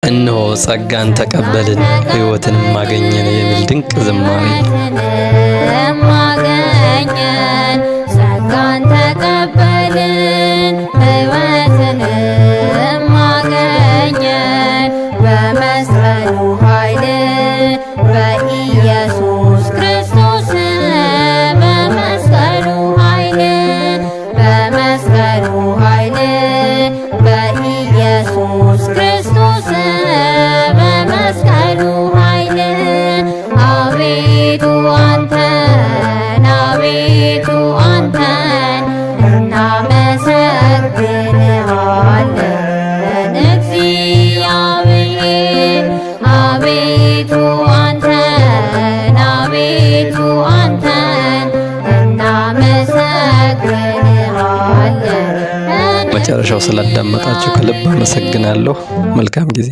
እነሆ ጸጋን ተቀበልን ሕይወትንም አገኘን የሚል ድንቅ ዝማሬ ማገኘን ጸጋን ተቀበልን ሕይወትንም አገኘን በመስቀሉ ኃይል በኢየሱስ ክርስቶስ በመስቀሉ ኃይል በመስቀሉ ኃይል በኢየሱስ ክርስቶስ በመስቀሉ ኃይል አቤቱ አንተን እናመሰግንሃለን እግዚአብሔር አቤቱ አንተን እናመሰግንሃለን። መጨረሻው ስላዳመጣችሁ ከልብ አመሰግናለሁ። መልካም ጊዜ